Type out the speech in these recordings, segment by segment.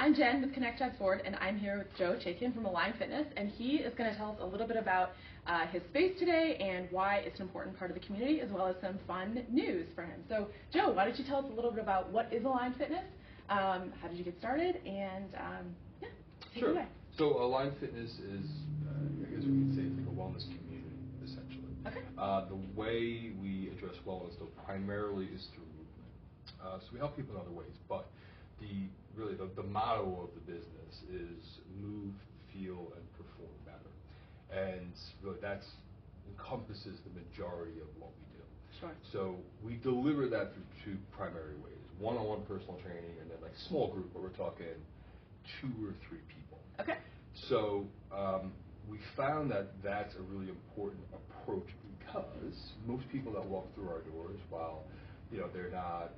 I'm Jen with Connect Sport, and I'm here with Joe Chaitkin from Align Fitness, and he is going to tell us a little bit about his space today and why it's an important part of the community, as well as some fun news for him. So, Joe, why don't you tell us a little bit about what is Align Fitness, how did you get started, and yeah, take it away. So Align Fitness is, I guess we could say it's like a wellness community, essentially. Okay. The way we address wellness, though, primarily is through movement. So we help people in other ways, but the motto of the business is move, feel, and perform better. And really that encompasses the majority of what we do. Sure. So we deliver that through two primary ways: one-on-one personal training, and then like small group, where we're talking 2 or 3 people. Okay. So we found that that's a really important approach, because most people that walk through our doors, while they're not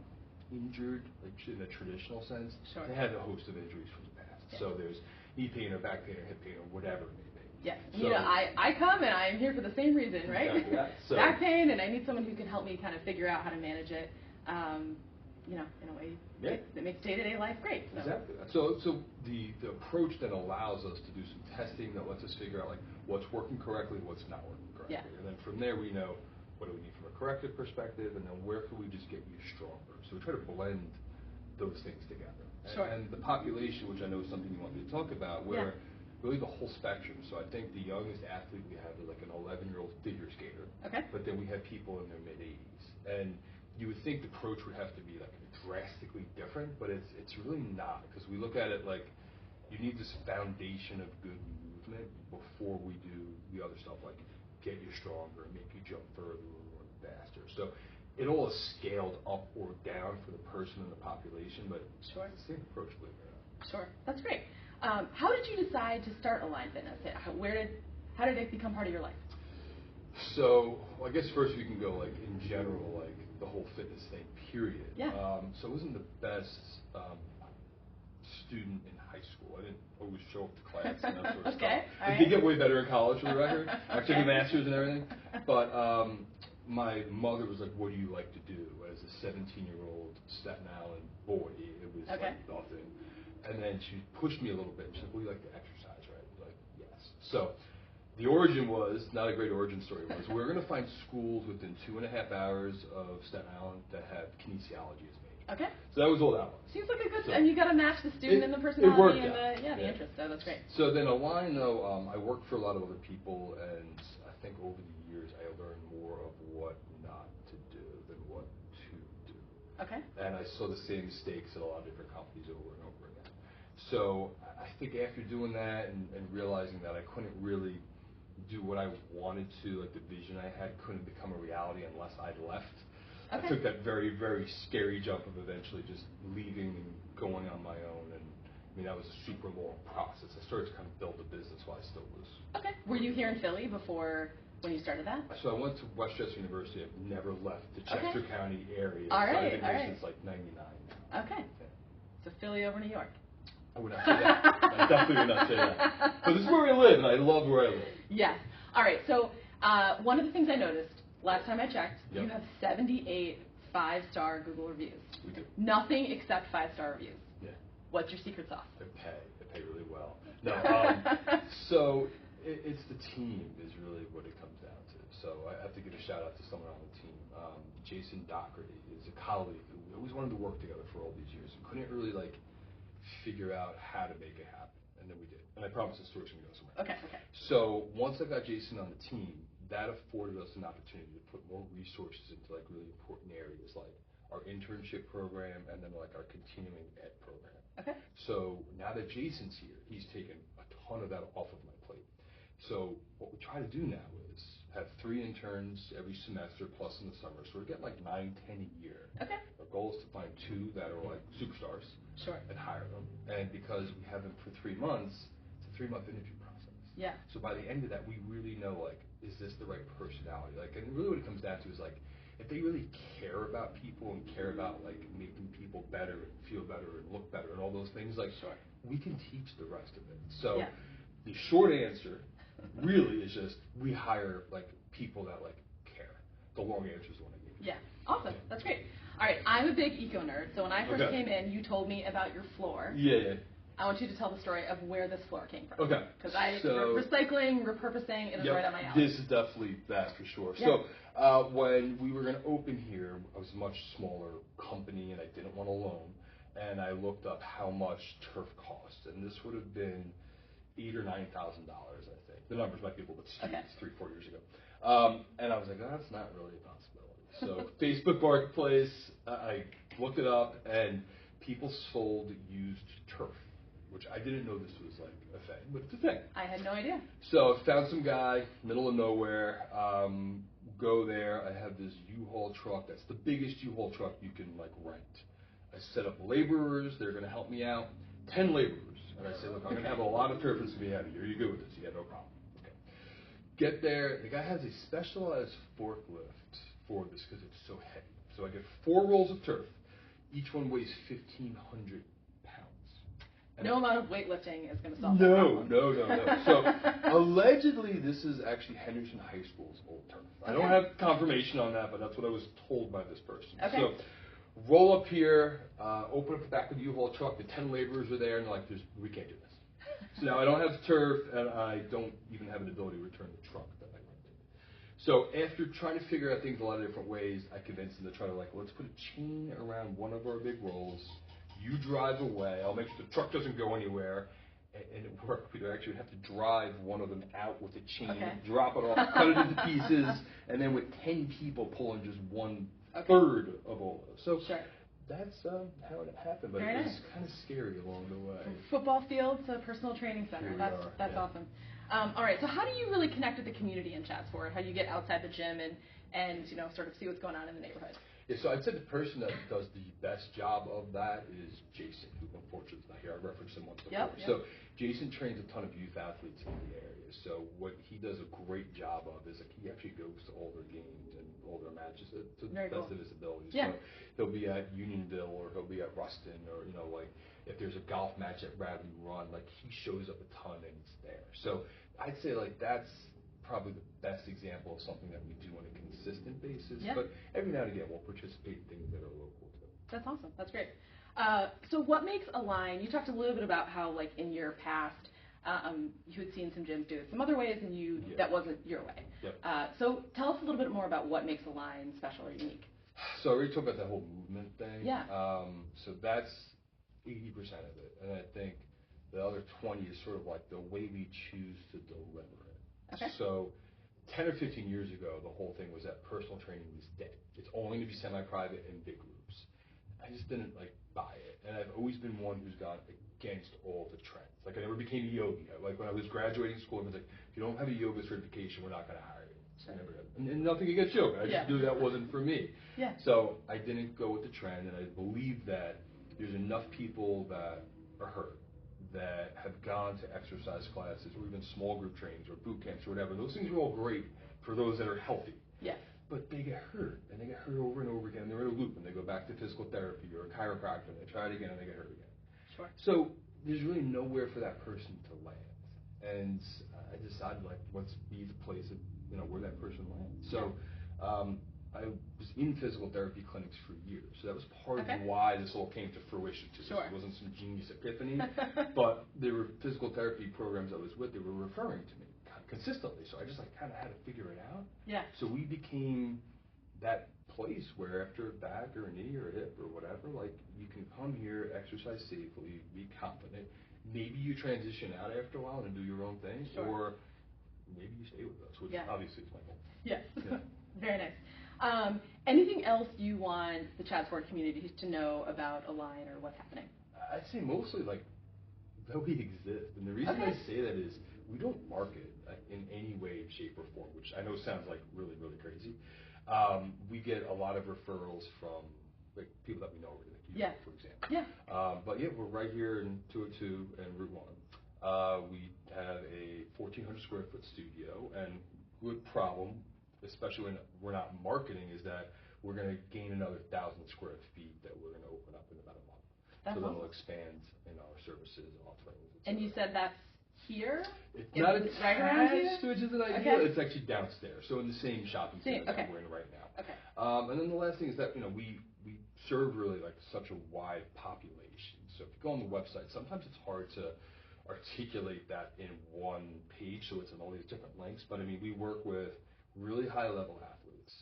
injured like in a traditional sense, sure, they have a host of injuries from the past. Yeah. So there's knee pain or back pain or hip pain or whatever it may be. Yes. So, I come and I'm here for the same reason, right? Exactly that. So, back pain, and I need someone who can help me kind of figure out how to manage it, in a way that makes day-to-day life great. So. Exactly. So the approach then allows us to do some testing that lets us figure out like what's working correctly, what's not working correctly, Yeah. and then from there we know what do we need from a corrective perspective, and then where can we just get you stronger. So we try to blend those things together. Sure. And the population, which I know is something you want me to talk about, where really the whole spectrum. So I think the youngest athlete we have is like an 11-year-old figure skater. Okay. But then we have people in their mid-80s. And you would think the approach would have to be like drastically different, but it's really not, because we look at it like you need this foundation of good movement before we do the other stuff like get you stronger and make you jump further or run faster. So it all is scaled up or down for the person and the population, but sure, it's the same approach, believe it or not. Sure, that's great. How did you decide to start Align Fitness? How did it become part of your life? So I guess first we can go like in general, like the whole fitness thing, period. Yeah. So I wasn't the best student in high school. I didn't always show up to class and that sort of okay. stuff. I did get way better in college, for the record. I took a master's and everything. But my mother was like, "What do you like to do?" As a 17-year-old Staten Island boy, it was like nothing. And then she pushed me a little bit. She's like, "Well, you like to exercise, right?" I was like, "Yes." So the origin was, not a great origin story, was we're going to find schools within 2.5 hours of Staten Island that have kinesiology as major. Okay. So that was all that was. Seems like a good, and you got to match the student and the personality and the interest, so that's great. So then Align, though, I worked for a lot of other people, and I think over the years I learned more of what not to do than what to do. Okay. And I saw the same mistakes at a lot of different companies over and over again. So I think after doing that and realizing that I couldn't really do what I wanted to, like the vision I had couldn't become a reality unless I left. Okay. I took that very, very scary jump of eventually just leaving and going on my own, and I mean that was a super long process. I started to kind of build a business while I still was. Okay. Were you here in Philly before when you started that? So I went to Westchester University. I've never left the Chester County area. All so right. I've been here since like '99 now. Okay. Yeah. So Philly over New York. I would not say that. I definitely would not say that. But this is where we live, and I love where I live. Yes. All right. So one of the things I noticed last time I checked, you have 78 5-star Google reviews. We do. Nothing except 5-star reviews. Yeah. What's your secret sauce? They pay really well. No, so it's the team is really what it comes down to. So I have to give a shout out to someone on the team. Jason Doherty is a colleague who we always wanted to work together for all these years. We couldn't really figure out how to make it happen, and then we did. And I promise the story's gonna go somewhere. Okay. So once I got Jason on the team, that afforded us an opportunity to put more resources into really important areas like our internship program and then our continuing ed program. Okay. So now that Jason's here, he's taken a ton of that off of my plate. So what we try to do now is have 3 interns every semester plus in the summer. So we're getting 9, 10 a year. Okay. Our goal is to find 2 that are superstars. Sure. And hire them. And because we have them for 3 months, it's a 3-month interview process. Yeah. So by the end of that, we really know is this the right personality? And really what it comes down to is if they really care about people and care about making people better and feel better and look better and all those things, sure, we can teach the rest of it. So the short answer really is just we hire people that care. The long answer is the one I gave you. Yeah. Awesome. That's great. All right. I'm a big eco nerd, so when I first came in, you told me about your floor. Yeah. I want you to tell the story of where this floor came from. Okay. Because recycling, repurposing, it is yep, right on my alley. This is definitely that for sure. Yeah. So when we were going to open here, I was a much smaller company and I didn't want a loan. And I looked up how much turf cost, and this would have been $8,000 or $9,000, I think. The numbers might be a little bit skewed. It's 3-4 years ago. And I was like, that's not really a possibility. So Facebook Marketplace, I looked it up, and people sold used turf, which I didn't know this was like a thing, but it's a thing. I had no idea. So I found some guy, middle of nowhere, go there. I have this U-Haul truck. That's the biggest U-Haul truck you can like rent. I set up laborers. They're going to help me out. 10 laborers. And I said, look, I'm going to have a lot of turf. It's going to be heavy. Are you good with this? Yeah, no problem. Okay. Get there. The guy has a specialized forklift for this because it's so heavy. So I get 4 rolls of turf. Each one weighs 1,500 pounds. No amount of weightlifting is going to solve that problem. No. So allegedly, this is actually Henderson High School's old turf. I don't have confirmation on that, but that's what I was told by this person. Okay. So roll up here, open up the back of the U-Haul truck. The 10 laborers are there, and they're like, we can't do this. So now I don't have turf, and I don't even have an ability to return the truck that I rented. So after trying to figure out things a lot of different ways, I convinced them to try to let's put a chain around one of our big rolls. You drive away. I'll make sure the truck doesn't go anywhere. And it worked. We'd actually have to drive one of them out with a chain, drop it off, cut it into pieces, and then with 10 people pulling just 1/3 of all those. So that's how it happened, but it was kind of scary along the way. From football field to personal training center. That's awesome. All right, so how do you really connect with the community in Chatsworth? How do you get outside the gym and sort of see what's going on in the neighborhood? Yeah, so I'd say the person that does the best job of that is Jason, who unfortunately is not here. I referenced him once before. Yep. So Jason trains a ton of youth athletes in the area. So what he does a great job of is he actually goes to all their games and all their matches to the best of his abilities. Yeah. So he'll be at Unionville or he'll be at Ruston or if there's a golf match at Radley Run, he shows up a ton and he's there. So I'd say that's probably the best example of something that we do on a consistent basis. Yeah. But every now and again, we'll participate in things that are local too. That's awesome. That's great. So what makes Align, you talked a little bit about how in your past, you had seen some gyms do it some other ways and that wasn't your way. Yep. So tell us a little bit more about what makes Align special or unique. So I already talked about that whole movement thing. Yeah. So that's 80% of it. And I think the other 20 is sort of the way we choose to deliver it. Okay. So 10 or 15 years ago, the whole thing was that personal training was dead. It's only going to be semi-private and big groups. I just didn't buy it. And I've always been one who's gone against all the trends. I never became a yogi. When I was graduating school, I was if you don't have a yoga certification, we're not going to hire you. So I never did. And nothing against yoga. I just knew that wasn't for me. Yeah. So I didn't go with the trend, and I believe that there's enough people that are hurt that have gone to exercise classes or even small group trainings or boot camps or whatever. Those things are all great for those that are healthy. Yeah. But they get hurt, and they get hurt over and over again. And they're in a loop, and they go back to physical therapy or a chiropractor, and they try it again, and they get hurt again. Sure. So there's really nowhere for that person to land. And I decided, let's be the place that, where that person lands. So I was in physical therapy clinics for years. So that was part of why this all came to fruition. Sure. It wasn't some genius epiphany, but there were physical therapy programs I was with, they were referring to me consistently. So I just kind of had to figure it out. Yeah. So we became that place where after a back or a knee or a hip or whatever, you can come here, exercise safely, be confident. Maybe you transition out after a while and do your own thing, or maybe you stay with us, which obviously is my goal. Yes. Yeah. Very nice. Anything else you want the Chatsworth community to know about Align or what's happening? I'd say mostly that we exist, and the reason I say that is we don't market in any way, shape, or form, which I know sounds really, really crazy. We get a lot of referrals from people that we know already, you, for example. Yeah. But we're right here in 202 and Route 1. We have a 1,400 square foot studio, and good problem, especially when we're not marketing, is that we're going to gain another 1,000 square feet that we're going to open up in about a month. That's so awesome. That'll expand in our services and offerings. And you said that's here? It's not right around here? Which isn't ideal. It's actually downstairs, so in the same shopping center that we're in right now. Okay. And then the last thing is that we serve really such a wide population. So if you go on the website, sometimes it's hard to articulate that in one page, so it's in all these different links. But I mean, we work with really high-level athletes,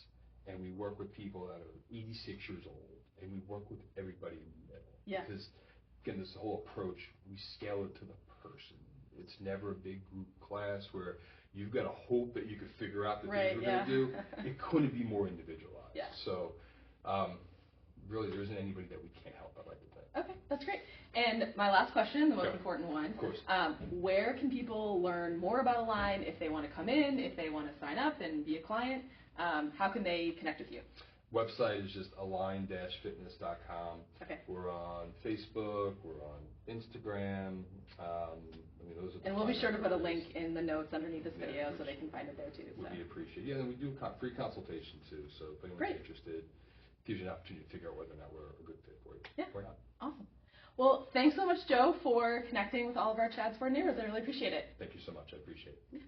and we work with people that are 86 years old, and we work with everybody in the middle. Yeah. Because again, this whole approach, we scale it to the person. It's never a big group class where you've got to hope that you can figure out the things we're going to do. It couldn't be more individualized. Yeah. So really, there isn't anybody that we can't help, I'd like to think. Okay, that's great. And my last question, the most important one. Of course. Where can people learn more about Align if they want to come in, if they want to sign up and be a client? How can they connect with you? Website is just align-fitness.com. Okay. We're on Facebook. We're on Instagram. Those are the and we'll be sure to put a link in the notes underneath this video so they can find it there too. Would be appreciated. Yeah, and we do free consultation too. So if anyone's interested, gives you an opportunity to figure out whether or not we're a good fit for you. Yeah. Or not. Awesome. Well, thanks so much, Joe, for connecting with all of our Chads for neighbors. I really appreciate it. Thank you so much. I appreciate it.